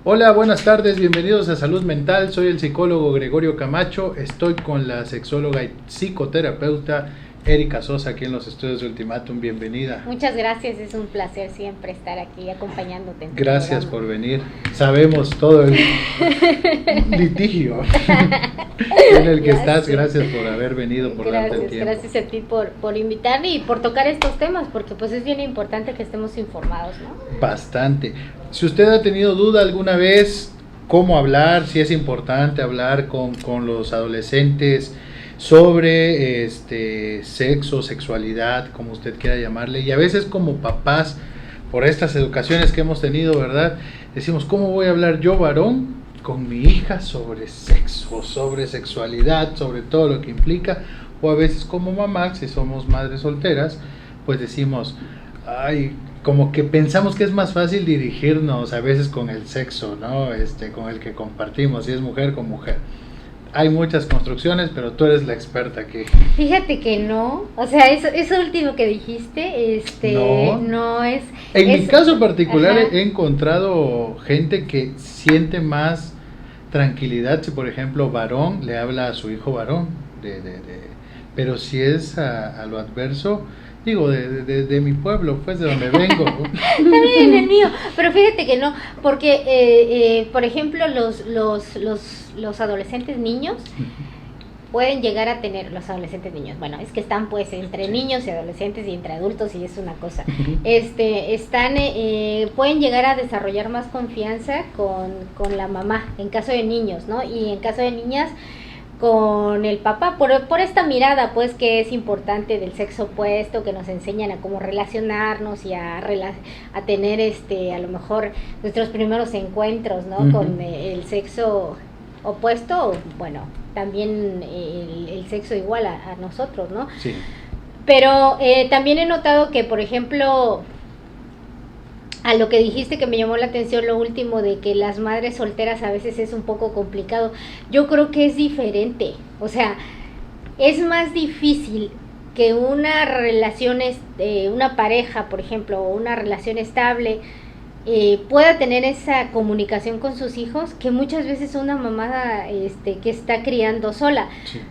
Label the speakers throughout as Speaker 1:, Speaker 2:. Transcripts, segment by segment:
Speaker 1: Hola, buenas tardes, bienvenidos a Salud Mental, soy el psicólogo Gregorio Camacho, estoy con la sexóloga y psicoterapeuta Erika Sosa aquí en los estudios de Ultimatum, bienvenida.
Speaker 2: Muchas gracias, es un placer siempre estar aquí acompañándote en tu
Speaker 1: Gracias
Speaker 2: programa.
Speaker 1: por venir, sabemos todo el litigio en el que estás, gracias por haber venido, por darte el tiempo.
Speaker 2: Gracias a ti por invitarme y por tocar estos temas, porque pues es bien importante que estemos informados, ¿no?
Speaker 1: Bastante. Si usted ha tenido duda alguna vez cómo hablar, si es importante hablar con los adolescentes sobre sexo, sexualidad, como usted quiera llamarle, y a veces como papás, por estas educaciones que hemos tenido, ¿verdad? Decimos, ¿cómo voy a hablar yo, varón, con mi hija sobre sexo, sobre sexualidad, sobre todo lo que implica? O a veces como mamás, si somos madres solteras, pues decimos, ay, como que pensamos que es más fácil dirigirnos a veces con el sexo, ¿no? Con el que compartimos, si es mujer con mujer. Hay muchas construcciones, pero tú eres la experta aquí.
Speaker 2: Fíjate que no, o sea, eso último que dijiste, no es...
Speaker 1: En mi caso particular
Speaker 2: ajá.
Speaker 1: he encontrado gente que siente más tranquilidad si, por ejemplo, varón le habla a su hijo varón, pero si es a lo adverso, digo, de mi pueblo, pues de donde vengo.
Speaker 2: También el mío, pero fíjate que no, porque, por ejemplo, los adolescentes niños pueden llegar a tener, los adolescentes niños, bueno, es que están pues entre niños y adolescentes y entre adultos y es una cosa, pueden llegar a desarrollar más confianza con la mamá, en caso de niños, ¿no? Y en caso de niñas, con el papá, por esta mirada pues que es importante del sexo opuesto, que nos enseñan a cómo relacionarnos y a tener a lo mejor nuestros primeros encuentros, ¿no? Con el sexo opuesto, bueno, también el sexo igual a nosotros, ¿no?
Speaker 1: Sí.
Speaker 2: Pero también he notado que, por ejemplo, a lo que dijiste que me llamó la atención lo último de que las madres solteras a veces es un poco complicado. Yo creo que es diferente, o sea, es más difícil que una relación, una pareja, por ejemplo, o una relación estable, pueda tener esa comunicación con sus hijos, que muchas veces una mamá que está criando sola.
Speaker 1: Sí.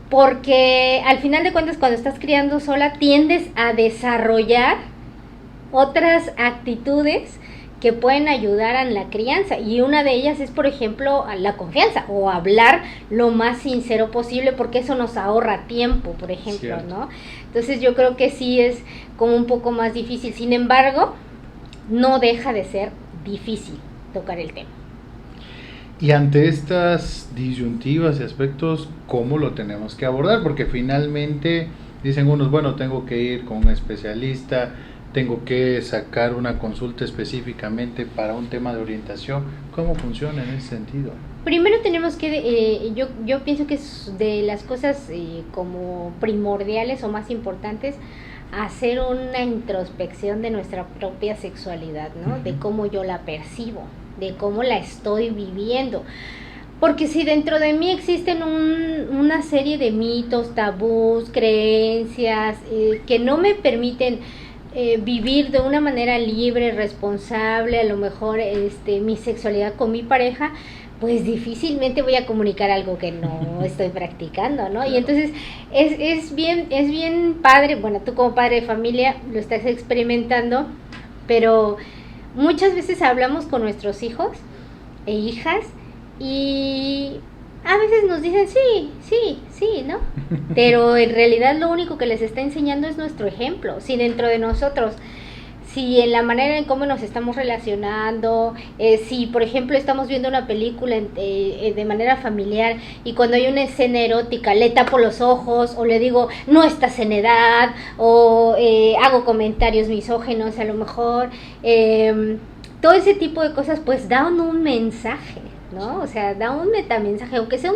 Speaker 2: Porque al final de cuentas, cuando estás criando sola, tiendes a desarrollar otras actitudes que pueden ayudar en la crianza, y una de ellas es, por ejemplo, la confianza o hablar lo más sincero posible, porque eso nos ahorra tiempo, por ejemplo, cierto, ¿no? Entonces yo creo que sí es como un poco más difícil, sin embargo, no deja de ser difícil tocar el tema.
Speaker 1: Y ante estas disyuntivas y aspectos, ¿cómo lo tenemos que abordar? Porque finalmente dicen unos, bueno, tengo que ir con un especialista, tengo que sacar una consulta específicamente para un tema de orientación. ¿Cómo funciona en ese sentido?
Speaker 2: Primero tenemos que, yo pienso que es de las cosas como primordiales o más importantes, hacer una introspección de nuestra propia sexualidad, ¿no? De cómo yo la percibo, de cómo la estoy viviendo. Porque si dentro de mí existen una serie de mitos, tabús, creencias que no me permiten vivir de una manera libre, responsable, a lo mejor mi sexualidad con mi pareja, pues difícilmente voy a comunicar algo que no estoy practicando, ¿no? Claro. Y entonces es bien padre, bueno, tú como padre de familia lo estás experimentando, pero muchas veces hablamos con nuestros hijos e hijas y a veces nos dicen sí, ¿no? Pero en realidad lo único que les está enseñando es nuestro ejemplo. Si dentro de nosotros, si en la manera en cómo nos estamos relacionando, si por ejemplo estamos viendo una película de manera familiar y cuando hay una escena erótica le tapo los ojos o le digo no estás en edad o hago comentarios misóginos a lo mejor, todo ese tipo de cosas pues dan un mensaje, ¿no? O sea, da un metamensaje, aunque sea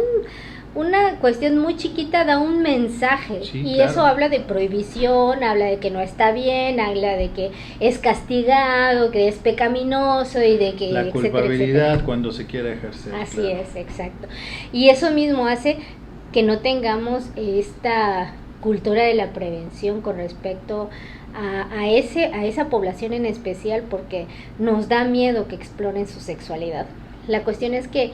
Speaker 2: una cuestión muy chiquita, da un mensaje, sí, y claro, eso habla de prohibición, habla de que no está bien, habla de que es castigado, que es pecaminoso y de que
Speaker 1: la culpabilidad, etcétera, cuando se quiera ejercer.
Speaker 2: Así claro. Es, exacto. Y eso mismo hace que no tengamos esta cultura de la prevención con respecto a esa población en especial, porque nos da miedo que exploren su sexualidad. La cuestión es que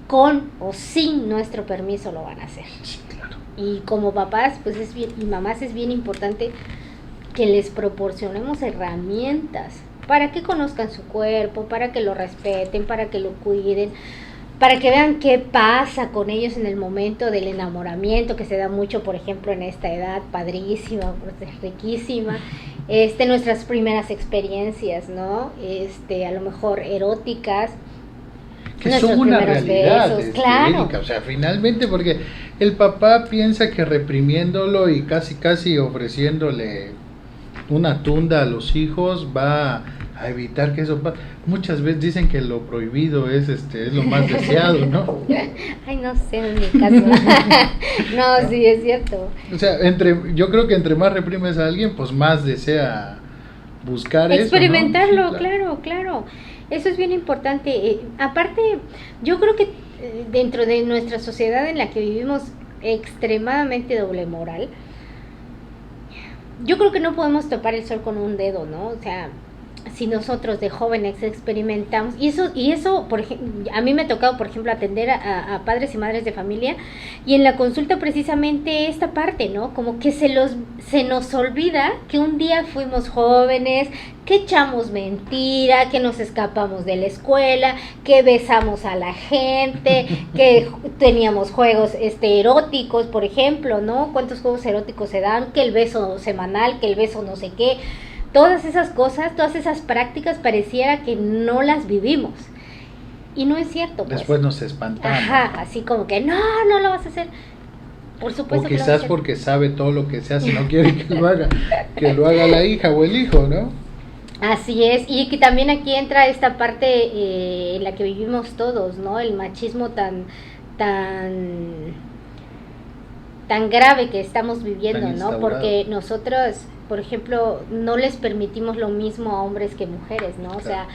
Speaker 2: con o sin nuestro permiso lo van a hacer.
Speaker 1: Sí, claro.
Speaker 2: Y como papás, pues es bien, y mamás, es bien importante que les proporcionemos herramientas para que conozcan su cuerpo, para que lo respeten, para que lo cuiden, para que vean qué pasa con ellos en el momento del enamoramiento, que se da mucho, por ejemplo, en esta edad, padrísima, pues, riquísima, nuestras primeras experiencias, ¿no? A lo mejor eróticas,
Speaker 1: que son una realidad,
Speaker 2: besos, claro.
Speaker 1: Erika, o sea, finalmente, porque el papá piensa que reprimiéndolo y casi ofreciéndole una tunda a los hijos va a evitar que eso pase. Muchas veces dicen que lo prohibido es lo más deseado, ¿no?
Speaker 2: Ay, no sé, en mi caso. No, sí, es cierto.
Speaker 1: O sea, yo creo que entre más reprimes a alguien, pues más desea buscar
Speaker 2: experimentarlo,
Speaker 1: eso, ¿no? Sí,
Speaker 2: claro. Eso es bien importante. Aparte, yo creo que dentro de nuestra sociedad en la que vivimos extremadamente doble moral, yo creo que no podemos topar el sol con un dedo, ¿no? O sea, si nosotros de jóvenes experimentamos, y eso por ejemplo, a mí me ha tocado, por ejemplo, atender a padres y madres de familia, y en la consulta precisamente esta parte, ¿no? Como que se nos olvida que un día fuimos jóvenes, que echamos mentira, que nos escapamos de la escuela, que besamos a la gente, que teníamos juegos eróticos, por ejemplo, ¿no? ¿Cuántos juegos eróticos se dan? Que el beso semanal, que el beso no sé qué. Todas esas cosas, todas esas prácticas pareciera que no las vivimos. Y no es cierto. Pues.
Speaker 1: Después nos espantamos.
Speaker 2: Ajá, así como que no lo vas a hacer. Por supuesto.
Speaker 1: O quizás que porque sabe todo lo que se hace, no quiere que lo haga la hija o el hijo, ¿no?
Speaker 2: Así es, y que también aquí entra esta parte en la que vivimos todos, ¿no? El machismo tan grave que estamos viviendo, ¿no? Porque nosotros, por ejemplo, no les permitimos lo mismo a hombres que mujeres, ¿no? Claro. O sea,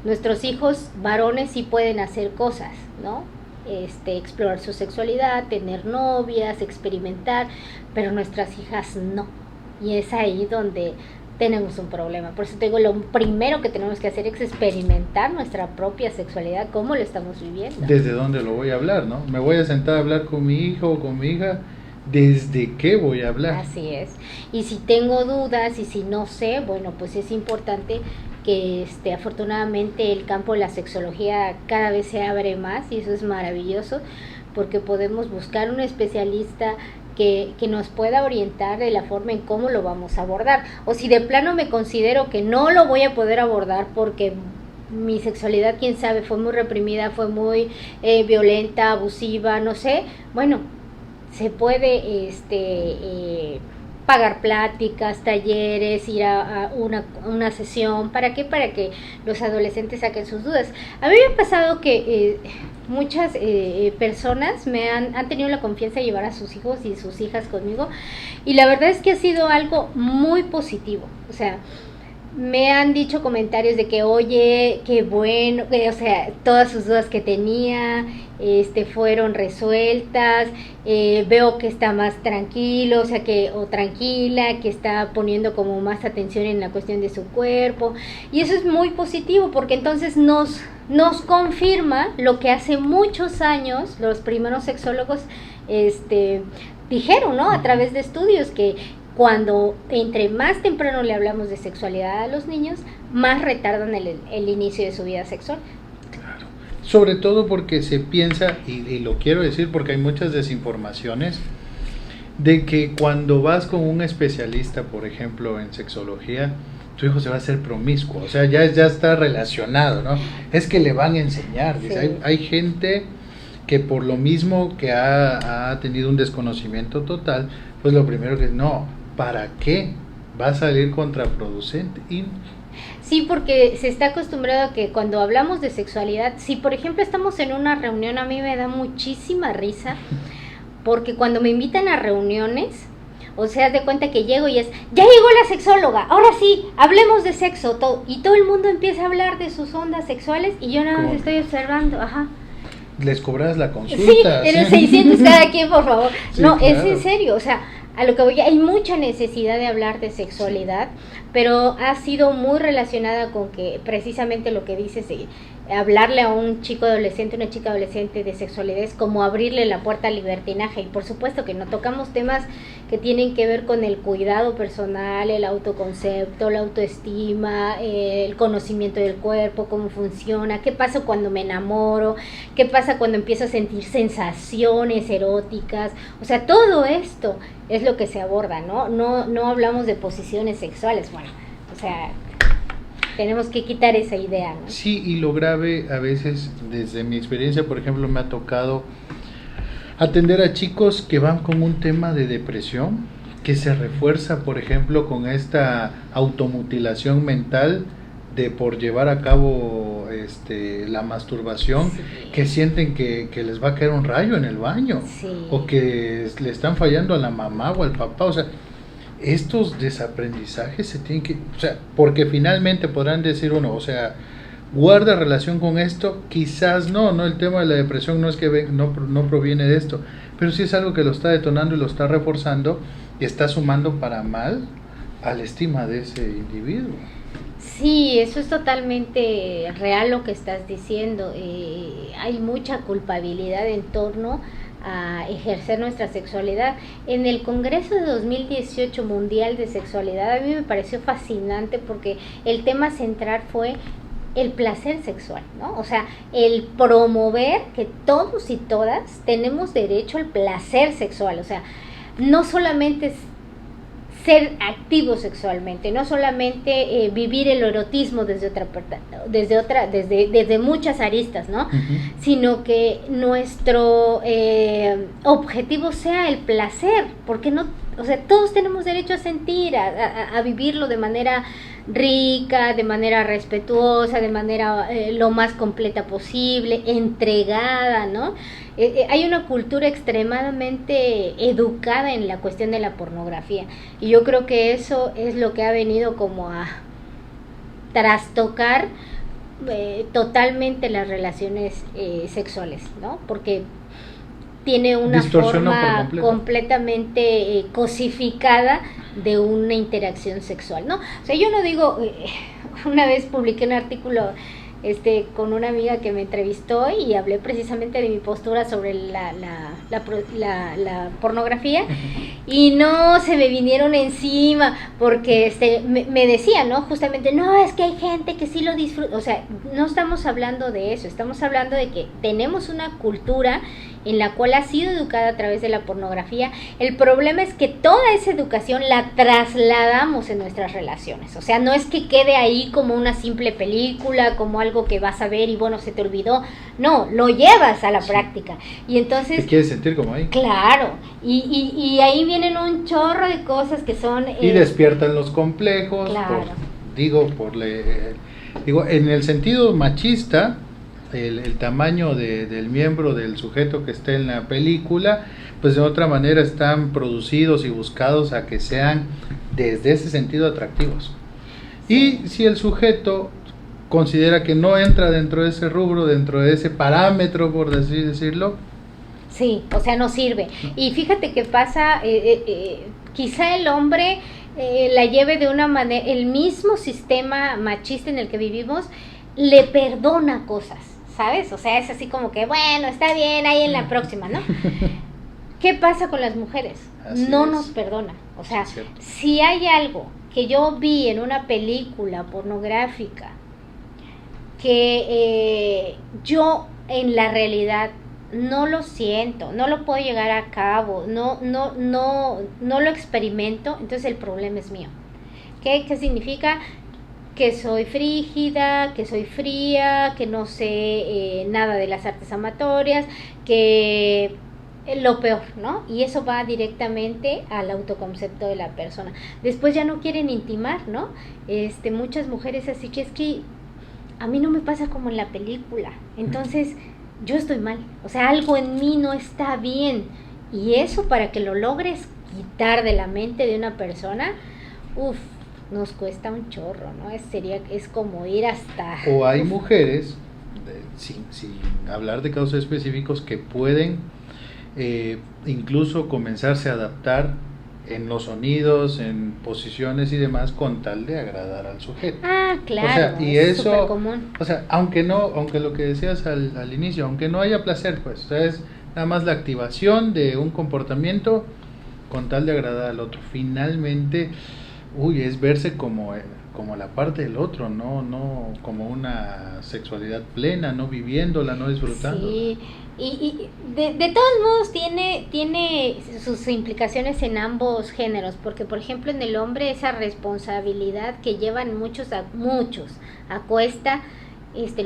Speaker 2: nuestros hijos varones sí pueden hacer cosas, ¿no? Explorar su sexualidad, tener novias, experimentar, pero nuestras hijas no. Y es ahí donde tenemos un problema. Por eso te digo, lo primero que tenemos que hacer es experimentar nuestra propia sexualidad, cómo lo estamos viviendo.
Speaker 1: ¿Desde dónde lo voy a hablar, no? Me voy a sentar a hablar con mi hijo o con mi hija. ¿Desde qué voy a hablar?
Speaker 2: Así es. Y si tengo dudas y si no sé, bueno, pues es importante que afortunadamente el campo de la sexología cada vez se abre más, y eso es maravilloso, porque podemos buscar un especialista que nos pueda orientar de la forma en cómo lo vamos a abordar. O si de plano me considero que no lo voy a poder abordar porque mi sexualidad, quién sabe, fue muy reprimida, fue muy violenta, abusiva, no sé, bueno, se puede pagar pláticas, talleres, ir a una sesión. ¿Para qué? Para que los adolescentes saquen sus dudas. A mí me ha pasado que muchas personas han tenido la confianza de llevar a sus hijos y sus hijas conmigo, y la verdad es que ha sido algo muy positivo. O sea, me han dicho comentarios de que, oye, qué bueno, o sea, todas sus dudas que tenía fueron resueltas, veo que está más tranquilo, o sea, o tranquila, que está poniendo como más atención en la cuestión de su cuerpo, y eso es muy positivo, porque entonces nos confirma lo que hace muchos años los primeros sexólogos dijeron, ¿no? A través de estudios, que cuando entre más temprano le hablamos de sexualidad a los niños, más retardan el inicio de su vida sexual.
Speaker 1: Claro. Sobre todo porque se piensa, y lo quiero decir porque hay muchas desinformaciones, de que cuando vas con un especialista, por ejemplo, en sexología, tu hijo se va a hacer promiscuo, o sea, ya está relacionado, ¿no? Es que le van a enseñar. Sí. Hay gente que por lo mismo que ha tenido un desconocimiento total, pues lo primero que no, ¿para qué? Va a salir contraproducente.
Speaker 2: Sí, porque se está acostumbrado a que cuando hablamos de sexualidad, si por ejemplo estamos en una reunión, a mí me da muchísima risa, porque cuando me invitan a reuniones, o sea, de cuenta que llego y ya llegó la sexóloga, ahora sí, hablemos de sexo, y todo el mundo empieza a hablar de sus ondas sexuales, y yo nada más estoy observando, ajá.
Speaker 1: Les cobras la consulta.
Speaker 2: Sí, en 600 cada quien, por favor. Sí, no, claro. Es en serio, o sea, a lo que voy, hay mucha necesidad de hablar de sexualidad, pero ha sido muy relacionada con que precisamente lo que dices, hablarle a un chico adolescente, una chica adolescente de sexualidad es como abrirle la puerta al libertinaje. Y por supuesto que no tocamos temas que tienen que ver con el cuidado personal, el autoconcepto, la autoestima, el conocimiento del cuerpo, cómo funciona, qué pasa cuando me enamoro, qué pasa cuando empiezo a sentir sensaciones eróticas. O sea, todo esto es lo que se aborda, ¿no? No hablamos de posiciones sexuales, bueno, o sea, tenemos que quitar esa idea, ¿no?
Speaker 1: Sí, y lo grave a veces, desde mi experiencia, por ejemplo, me ha tocado atender a chicos que van con un tema de depresión, que se refuerza, por ejemplo, con esta automutilación mental de por llevar a cabo la masturbación,
Speaker 2: Sí.
Speaker 1: que sienten que les va a caer un rayo en el baño,
Speaker 2: Sí.
Speaker 1: o que le están fallando a la mamá o al papá. O sea, estos desaprendizajes se tienen que, o sea, porque finalmente podrán decir uno, o sea, guarda relación con esto, quizás no, el tema de la depresión no es que no proviene de esto, pero sí es algo que lo está detonando y lo está reforzando y está sumando para mal a la estima de ese individuo.
Speaker 2: Sí, eso es totalmente real lo que estás diciendo. Hay mucha culpabilidad en torno a ejercer nuestra sexualidad. En el Congreso de 2018 Mundial de Sexualidad a mí me pareció fascinante porque el tema central fue el placer sexual, ¿no? O sea, el promover que todos y todas tenemos derecho al placer sexual. O sea, no solamente es ser activo sexualmente, no solamente vivir el erotismo desde muchas aristas, ¿no?
Speaker 1: Uh-huh.
Speaker 2: Sino que nuestro objetivo sea el placer, porque no, o sea, todos tenemos derecho a sentir, a vivirlo de manera rica, de manera respetuosa, de manera lo más completa posible, entregada, ¿no? Hay una cultura extremadamente educada en la cuestión de la pornografía y yo creo que eso es lo que ha venido como a trastocar totalmente las relaciones sexuales, ¿no? Porque tiene una forma completamente cosificada de una interacción sexual, ¿no? O sea, yo no digo, una vez publiqué un artículo con una amiga que me entrevistó y hablé precisamente de mi postura sobre la pornografía y no se me vinieron encima porque me decía, ¿no? Justamente, no, es que hay gente que sí lo disfruta. O sea, no estamos hablando de eso, estamos hablando de que tenemos una cultura en la cual ha sido educada a través de la pornografía. El problema es que toda esa educación la trasladamos en nuestras relaciones. O sea, no es que quede ahí como una simple película, como algo que vas a ver y bueno, se te olvidó. No, lo llevas a la práctica. Y entonces...
Speaker 1: ¿Te quieres sentir como ahí?
Speaker 2: Claro. Y ahí vienen un chorro de cosas que son...
Speaker 1: y despiertan los complejos.
Speaker 2: Claro.
Speaker 1: Digo, en el sentido machista... El tamaño del miembro del sujeto que esté en la película, pues de otra manera están producidos y buscados a que sean desde ese sentido atractivos. Y si el sujeto considera que no entra dentro de ese rubro, dentro de ese parámetro, por así decirlo,
Speaker 2: sí, o sea, no sirve. Y fíjate que pasa, quizá el hombre la lleve de una manera, el mismo sistema machista en el que vivimos le perdona cosas, ¿sabes? O sea, es así como que, bueno, está bien, ahí en la próxima, ¿no? ¿Qué pasa con las mujeres? No nos perdona. O sea, si hay algo que yo vi en una película pornográfica que yo en la realidad no lo siento, no lo puedo llegar a cabo, no lo experimento, entonces el problema es mío. ¿Qué significa? Que soy frígida, que soy fría, que no sé nada de las artes amatorias, que lo peor, ¿no? Y eso va directamente al autoconcepto de la persona. Después ya no quieren intimar, ¿no? Muchas mujeres así que es que a mí no me pasa como en la película, entonces yo estoy mal, o sea, algo en mí no está bien. Y eso para que lo logres quitar de la mente de una persona, nos cuesta un chorro, ¿no? Es como ir hasta...
Speaker 1: O hay mujeres, sin hablar de casos específicos, que pueden incluso comenzarse a adaptar en los sonidos, en posiciones y demás, con tal de agradar al sujeto.
Speaker 2: Ah, claro,
Speaker 1: O sea, y
Speaker 2: es
Speaker 1: eso,
Speaker 2: súper común.
Speaker 1: o sea, aunque lo que decías al inicio, aunque no haya placer, pues, o sea, es nada más la activación de un comportamiento con tal de agradar al otro. Finalmente, es verse como la parte del otro, no como una sexualidad plena, no viviéndola, no disfrutándola.
Speaker 2: Sí, y de todos modos tiene sus implicaciones en ambos géneros, porque por ejemplo en el hombre esa responsabilidad que llevan muchos a cuesta,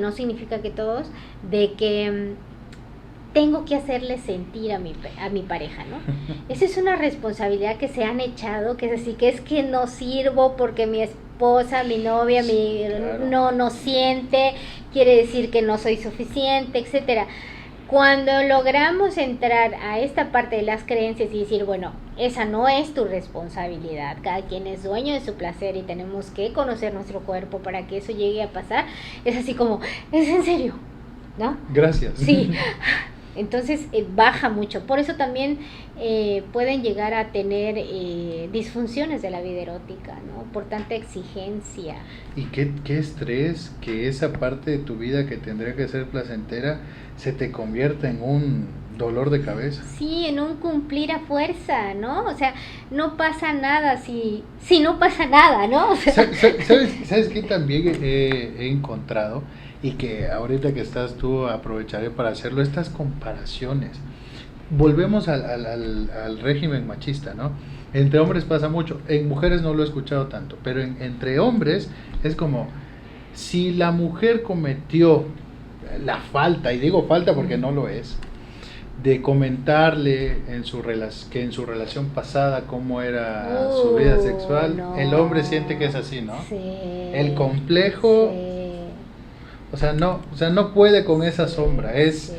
Speaker 2: no significa que todos, de que tengo que hacerle sentir a mi pareja, ¿no? Esa es una responsabilidad que se han echado, que es así, que es que no sirvo porque mi esposa, mi novia,
Speaker 1: Claro.
Speaker 2: no siente, quiere decir que no soy suficiente, etcétera. Cuando logramos entrar a esta parte de las creencias y decir, bueno, esa no es tu responsabilidad, cada quien es dueño de su placer y tenemos que conocer nuestro cuerpo para que eso llegue a pasar, es así como, ¿es en serio? ¿No?
Speaker 1: Gracias.
Speaker 2: Sí. Entonces baja mucho. Por eso también pueden llegar a tener disfunciones de la vida erótica, ¿no? Por tanta exigencia.
Speaker 1: Y qué estrés que esa parte de tu vida que tendría que ser placentera se te convierta en un dolor de cabeza.
Speaker 2: Sí, en un cumplir a fuerza, ¿no? O sea, no pasa nada si no pasa nada, ¿no? O sea,
Speaker 1: ¿Sabes qué también he encontrado? Y que ahorita que estás tú aprovecharé para hacerlo, estas comparaciones. Volvemos al régimen machista, ¿no? Entre hombres pasa mucho, en mujeres no lo he escuchado tanto, pero entre hombres es como, si la mujer cometió la falta, y digo falta porque no lo es, de comentarle que en su relación pasada cómo era su vida sexual,
Speaker 2: no.
Speaker 1: el hombre siente que es así, ¿no?
Speaker 2: Sí.
Speaker 1: El complejo,
Speaker 2: Sí.
Speaker 1: no puede con esa sombra, es
Speaker 2: Sí.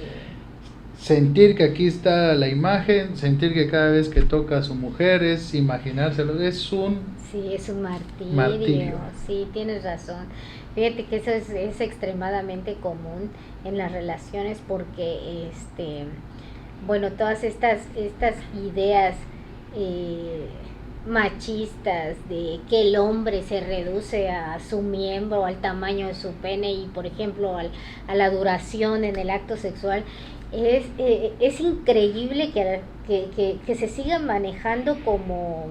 Speaker 1: sentir que aquí está la imagen, sentir que cada vez que toca a su mujer es imaginárselo, es un
Speaker 2: Sí, es un
Speaker 1: martirio.
Speaker 2: Sí, tienes razón. Fíjate que eso es extremadamente común en las relaciones porque, bueno, todas estas ideas eh, machistas de que el hombre se reduce a su miembro, al tamaño de su pene y, por ejemplo, a la duración en el acto sexual, es increíble que se siga manejando como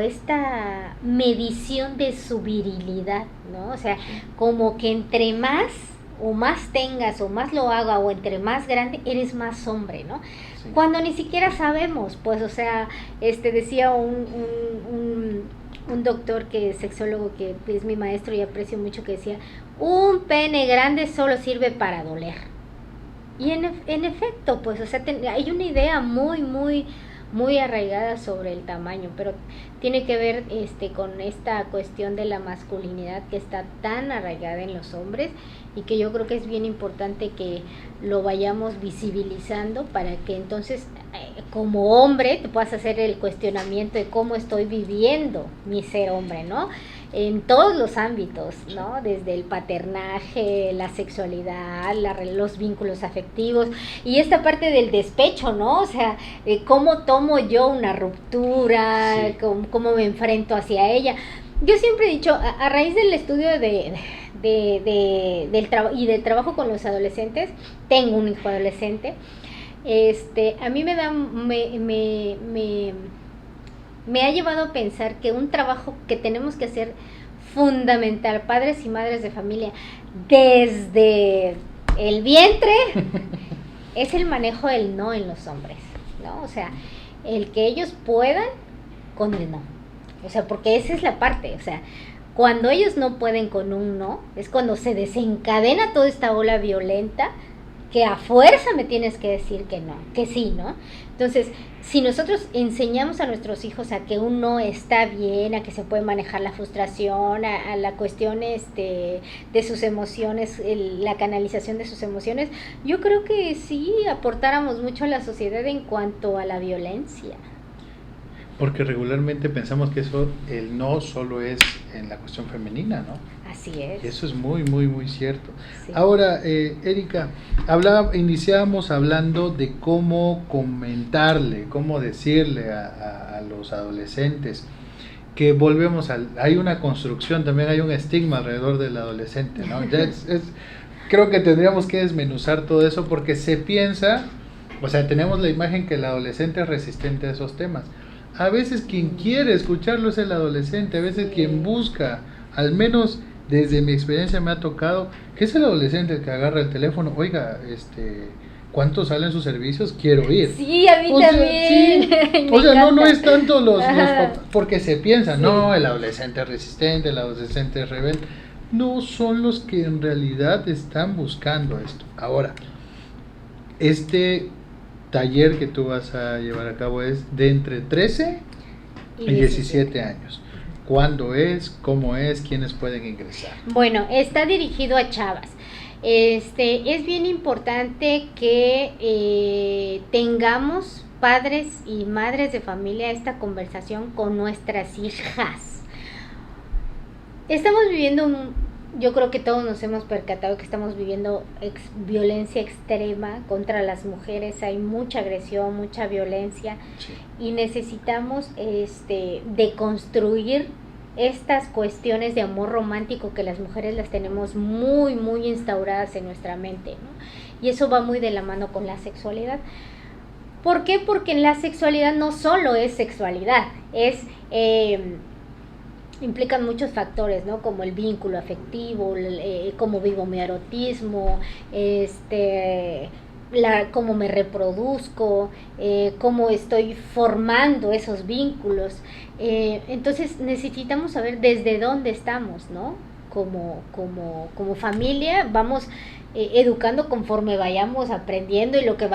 Speaker 2: esta medición de su virilidad, ¿no? O sea, como que entre más o más tengas o más lo haga o entre más grande eres más hombre, ¿no?
Speaker 1: Sí.
Speaker 2: Cuando ni siquiera sabemos, pues, o sea, decía un doctor que es sexólogo que es mi maestro y aprecio mucho, que decía, un pene grande solo sirve para doler. Y en efecto, pues, o sea, hay una idea muy arraigada sobre el tamaño, pero tiene que ver con esta cuestión de la masculinidad que está tan arraigada en los hombres y que yo creo que es bien importante que lo vayamos visibilizando para que entonces como hombre te puedas hacer el cuestionamiento de cómo estoy viviendo mi ser hombre, ¿no? En todos los ámbitos, ¿no? Desde el paternaje, la sexualidad, los vínculos afectivos y esta parte del despecho, ¿no? O sea, cómo tomo yo una ruptura,
Speaker 1: Sí.
Speaker 2: cómo me enfrento hacia ella. Yo siempre he dicho, a raíz del estudio del trabajo con los adolescentes, tengo un hijo adolescente, a mí me ha llevado a pensar que un trabajo que tenemos que hacer fundamental, padres y madres de familia, desde el vientre, es el manejo del no en los hombres, ¿no? O sea, el que ellos puedan con el no. O sea, porque esa es la parte, o sea, cuando ellos no pueden con un no, es cuando se desencadena toda esta ola violenta que a fuerza me tienes que decir que no, que sí, ¿no? Entonces, si nosotros enseñamos a nuestros hijos a que un no está bien, a que se puede manejar la frustración, a la cuestión de sus emociones, la canalización de sus emociones, yo creo que sí aportáramos mucho a la sociedad en cuanto a la violencia.
Speaker 1: Porque regularmente pensamos que eso, el no solo es en la cuestión femenina, ¿no?
Speaker 2: Así es.
Speaker 1: Eso es muy, muy, muy cierto.
Speaker 2: Sí.
Speaker 1: Ahora, Erika, iniciábamos hablando de cómo comentarle, cómo decirle a los adolescentes que volvemos hay una construcción, también hay un estigma alrededor del adolescente, ¿no? Ya creo que tendríamos que desmenuzar todo eso porque se piensa, o sea, tenemos la imagen que el adolescente es resistente a esos temas. A veces quien quiere escucharlo es el adolescente, a veces quien busca, al menos desde mi experiencia me ha tocado, que es el adolescente el que agarra el teléfono, oiga, ¿cuánto salen sus servicios? Quiero ir.
Speaker 2: Sí, a mí también.
Speaker 1: Sí. O sea, no es tanto los papás, porque se piensa, no, el adolescente es resistente, el adolescente es rebelde. No, son los que en realidad están buscando esto. Ahora, este taller que tú vas a llevar a cabo es de entre 13 y 17 años. ¿Cuándo es? ¿Cómo es? ¿Quiénes pueden ingresar?
Speaker 2: Bueno, está dirigido a chavas. Es bien importante que tengamos padres y madres de familia esta conversación con nuestras hijas. Estamos viviendo yo creo que todos nos hemos percatado que estamos viviendo violencia extrema contra las mujeres, hay mucha agresión, mucha violencia, sí. Y necesitamos deconstruir estas cuestiones de amor romántico que las mujeres las tenemos muy, muy instauradas en nuestra mente, ¿no? Y eso va muy de la mano con la sexualidad. ¿Por qué? Porque en la sexualidad no solo es sexualidad, implican muchos factores, ¿no? Como el vínculo afectivo, cómo vivo mi erotismo, cómo me reproduzco, cómo estoy formando esos vínculos. Entonces necesitamos saber desde dónde estamos, ¿no? Como familia vamos educando conforme vayamos aprendiendo y lo que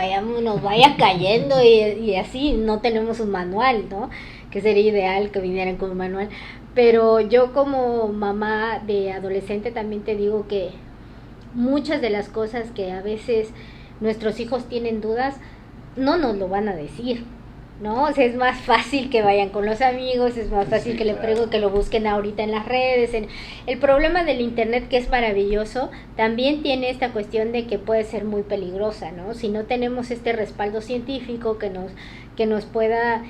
Speaker 2: nos vaya cayendo y así. No tenemos un manual, ¿no? Que sería ideal que vinieran con un manual. Pero yo como mamá de adolescente también te digo que muchas de las cosas que a veces nuestros hijos tienen dudas, no nos lo van a decir, ¿no? O sea, es más fácil que vayan con los amigos, es más fácil que le pregunten, que lo busquen ahorita en las redes. El problema del internet, que es maravilloso, también tiene esta cuestión de que puede ser muy peligrosa, ¿no? Si no tenemos este respaldo científico que nos pueda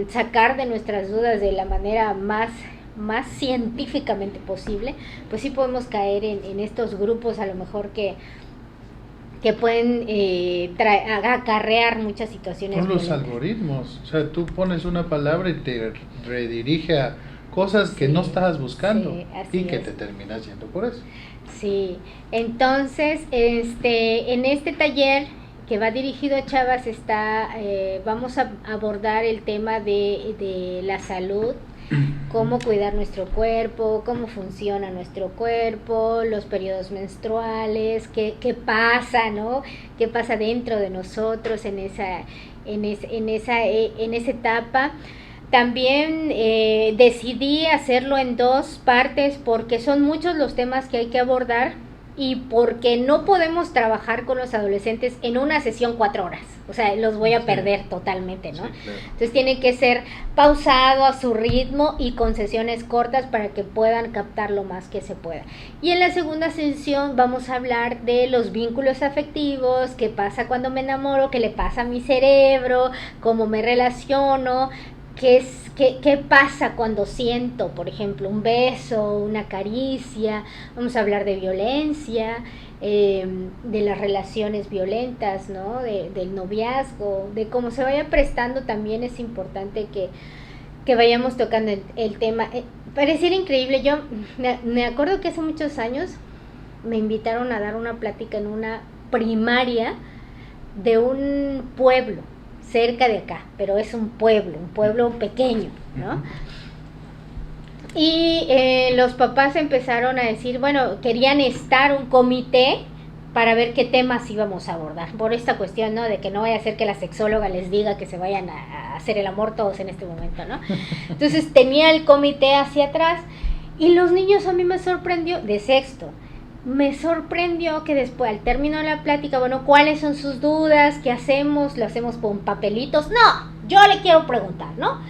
Speaker 2: sacar de nuestras dudas de la manera más científicamente posible, pues sí podemos caer en estos grupos a lo mejor que pueden acarrear muchas situaciones.
Speaker 1: Con los algoritmos, o sea, tú pones una palabra y te redirige a cosas que no estabas buscando, y que te terminas yendo por eso.
Speaker 2: Sí, entonces en este taller que va dirigido a chavas vamos a abordar el tema de la salud, cómo cuidar nuestro cuerpo, cómo funciona nuestro cuerpo, los periodos menstruales, qué pasa, ¿no? Qué pasa dentro de nosotros en esa etapa. También decidí hacerlo en 2 partes porque son muchos los temas que hay que abordar y porque no podemos trabajar con los adolescentes en una sesión 4 horas. O sea, los voy a perder totalmente, ¿no? Sí, claro. Entonces tiene que ser pausado a su ritmo y con sesiones cortas para que puedan captar lo más que se pueda. Y en la segunda sesión vamos a hablar de los vínculos afectivos, qué pasa cuando me enamoro, qué le pasa a mi cerebro, cómo me relaciono, ¿Qué pasa cuando siento, por ejemplo, un beso, una caricia? Vamos a hablar de violencia, de las relaciones violentas, ¿no? Del noviazgo, de cómo se vaya prestando. También es importante que vayamos tocando el tema. Pareciera increíble, yo me acuerdo que hace muchos años me invitaron a dar una plática en una primaria de un pueblo cerca de acá, pero es un pueblo pequeño, ¿no? Y los papás empezaron a decir, bueno, querían estar un comité para ver qué temas íbamos a abordar, por esta cuestión, ¿no? De que no vaya a ser que la sexóloga les diga que se vayan a hacer el amor todos en este momento, ¿no? Entonces tenía el comité hacia atrás y los niños, a mí me sorprendió, de sexto, me sorprendió que después, al término de la plática, bueno, ¿cuáles son sus dudas? ¿Qué hacemos? ¿Lo hacemos con papelitos? No, yo le quiero preguntar, ¿no?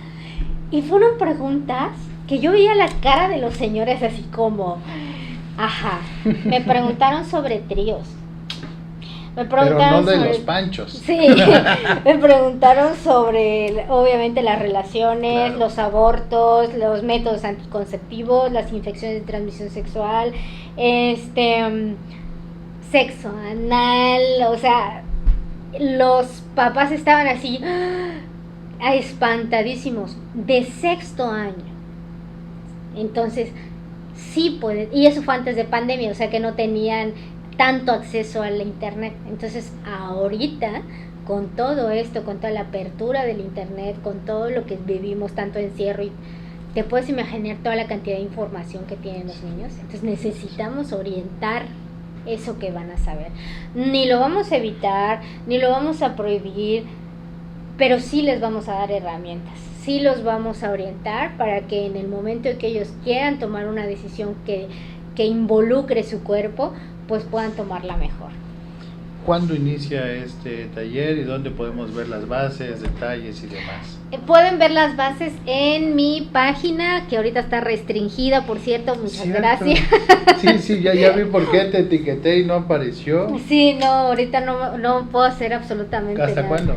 Speaker 2: Y fueron preguntas que yo veía la cara de los señores así como, ajá, me preguntaron sobre tríos. Me
Speaker 1: Pero no de
Speaker 2: sobre,
Speaker 1: los panchos.
Speaker 2: Sí, me preguntaron sobre, obviamente, las relaciones,
Speaker 1: Claro.
Speaker 2: los abortos, los métodos anticonceptivos, las infecciones de transmisión sexual, sexo anal, o sea, los papás estaban así, espantadísimos, de sexto año. Entonces, sí puede, y eso fue antes de pandemia, o sea que no tenían tanto acceso al internet. Entonces ahorita, con todo esto, con toda la apertura del internet, con todo lo que vivimos, tanto encierro, y te puedes imaginar toda la cantidad de información que tienen los niños. Entonces necesitamos orientar eso que van a saber. Ni lo vamos a evitar, ni lo vamos a prohibir, pero sí les vamos a dar herramientas, sí los vamos a orientar para que en el momento en que ellos quieran tomar una decisión que involucre su cuerpo, pues puedan tomarla mejor.
Speaker 1: ¿Cuándo inicia este taller y dónde podemos ver las bases, detalles y demás?
Speaker 2: Pueden ver las bases en mi página, que ahorita está restringida, por cierto, muchas gracias.
Speaker 1: Sí, ya vi por qué te etiqueté y no apareció.
Speaker 2: Sí, no, ahorita no puedo hacer absolutamente
Speaker 1: ¿Hasta
Speaker 2: nada.
Speaker 1: cuándo?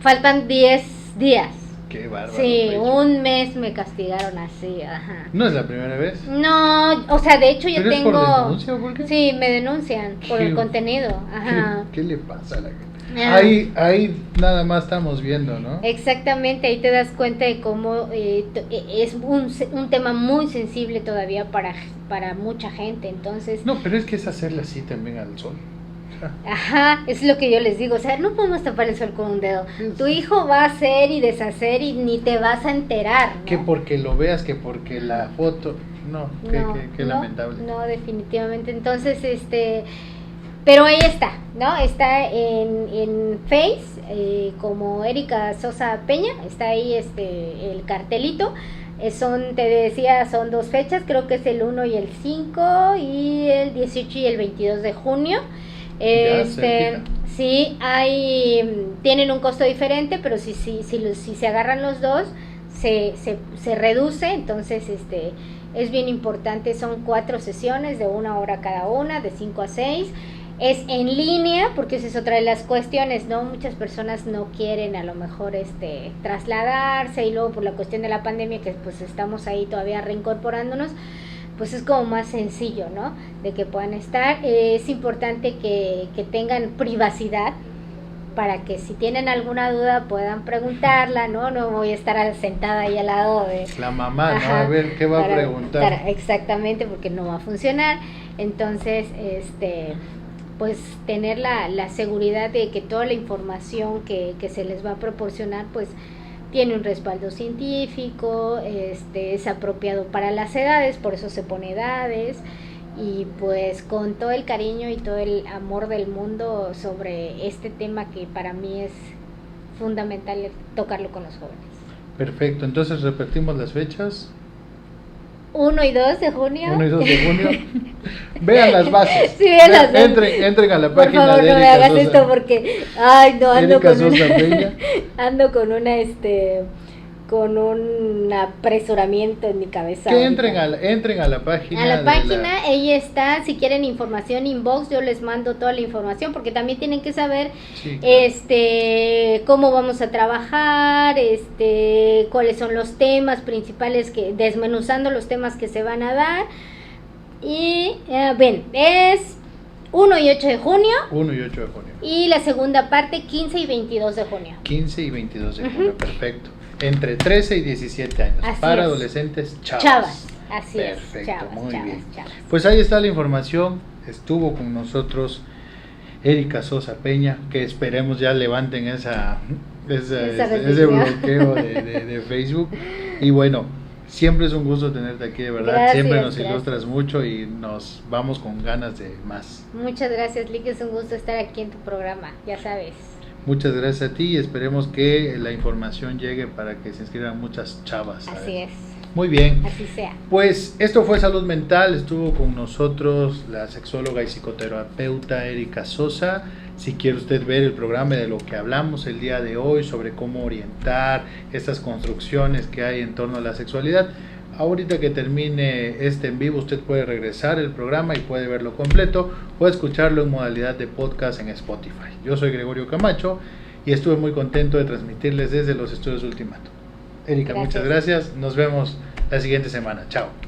Speaker 2: Faltan 10 días.
Speaker 1: Qué bárbaro.
Speaker 2: Sí,
Speaker 1: Pecho.
Speaker 2: un mes me castigaron así, ajá.
Speaker 1: ¿No es la primera vez?
Speaker 2: No, o sea, de hecho yo
Speaker 1: ¿Pero
Speaker 2: tengo...
Speaker 1: es por denuncia o por qué?
Speaker 2: Sí, me denuncian por el contenido, ajá.
Speaker 1: ¿Qué le pasa a la gente?
Speaker 2: Ah.
Speaker 1: Ahí nada más estamos viendo, ¿no?
Speaker 2: Exactamente, ahí te das cuenta de cómo es un tema muy sensible todavía para mucha gente, entonces...
Speaker 1: No, pero es que es hacerle así también al sol.
Speaker 2: Ajá, es lo que yo les digo, o sea, no podemos tapar el sol con un dedo. Tu hijo va a hacer y deshacer y ni te vas a enterar, ¿no?
Speaker 1: Que porque lo veas, que porque la foto... No, qué lamentable.
Speaker 2: No, definitivamente. Entonces, pero ahí está, ¿no? Está en Face, como Erika Sosa Peña, está ahí el cartelito. Te decía, son 2 fechas, creo que es el 1 y el 5, y el 18 y el 22 de junio. Sí, tienen un costo diferente, pero si se agarran los dos, se reduce. Entonces es bien importante. Son 4 sesiones de 1 hora cada una, de 5 a 6. Es en línea, porque esa es otra de las cuestiones, ¿no? Muchas personas no quieren a lo mejor trasladarse, y luego por la cuestión de la pandemia, que pues estamos ahí todavía reincorporándonos, pues es como más sencillo, ¿no? De que puedan estar. Es importante que tengan privacidad, para que si tienen alguna duda puedan preguntarla, ¿no? No voy a estar sentada ahí al lado de...
Speaker 1: La mamá,
Speaker 2: Ajá,
Speaker 1: ¿no? A ver, ¿qué va a preguntar?
Speaker 2: Exactamente, porque no va a funcionar. Entonces, pues tener la seguridad de que toda la información que se les va a proporcionar, pues tiene un respaldo científico, es apropiado para las edades, por eso se pone edades, y pues con todo el cariño y todo el amor del mundo sobre este tema, que para mí es fundamental tocarlo con los jóvenes.
Speaker 1: Perfecto, entonces repetimos las fechas.
Speaker 2: 1 y 2 de junio.
Speaker 1: 1 y 2 de junio. Vean las bases.
Speaker 2: Sí, vean las bases.
Speaker 1: Entren a la
Speaker 2: Por
Speaker 1: página
Speaker 2: favor,
Speaker 1: de
Speaker 2: no me
Speaker 1: Erika
Speaker 2: hagas
Speaker 1: Sosa.
Speaker 2: esto porque, ay, no, ando
Speaker 1: Erika
Speaker 2: con
Speaker 1: Sosa
Speaker 2: una,
Speaker 1: Peña.
Speaker 2: ando con con un apresuramiento en mi cabeza.
Speaker 1: Que
Speaker 2: ahorita.
Speaker 1: entren a la página.
Speaker 2: A la página, ahí está. Si quieren información inbox, yo les mando toda la información, porque también tienen que saber,
Speaker 1: Sí, claro.
Speaker 2: cómo vamos a trabajar, cuáles son los temas principales, desmenuzando los temas que se van a dar. Y ven, es 1 y 8 de junio.
Speaker 1: 1 y 8 de junio.
Speaker 2: Y la segunda parte, 15 y 22 de junio.
Speaker 1: 15 y 22 de junio, perfecto. Entre 13 y 17 años.
Speaker 2: Así
Speaker 1: para
Speaker 2: es.
Speaker 1: adolescentes
Speaker 2: Chavas, así
Speaker 1: Perfecto,
Speaker 2: es. Chavas,
Speaker 1: muy
Speaker 2: chavas,
Speaker 1: bien.
Speaker 2: chavas.
Speaker 1: Pues ahí está la información. Estuvo con nosotros Erika Sosa Peña, que esperemos ya levanten ese
Speaker 2: restricción.
Speaker 1: bloqueo de Facebook. Y bueno, siempre es un gusto tenerte aquí, de verdad.
Speaker 2: Gracias,
Speaker 1: Siempre nos
Speaker 2: gracias.
Speaker 1: ilustras mucho y nos vamos con ganas de más.
Speaker 2: Muchas gracias, Lick, es un gusto estar aquí en tu programa, ya sabes.
Speaker 1: Muchas gracias a ti y esperemos que la información llegue para que se inscriban muchas chavas.
Speaker 2: Así es.
Speaker 1: Muy bien.
Speaker 2: Así sea.
Speaker 1: Pues esto fue Salud Mental, estuvo con nosotros la sexóloga y psicoterapeuta Erika Sosa. Si quiere usted ver el programa de lo que hablamos el día de hoy, sobre cómo orientar estas construcciones que hay en torno a la sexualidad, ahorita que termine este en vivo usted puede regresar el programa y puede verlo completo o escucharlo en modalidad de podcast en Spotify. Yo soy Gregorio Camacho y estuve muy contento de transmitirles desde los estudios Ultimato. Erika, muchas gracias. Nos vemos la siguiente semana. Chao.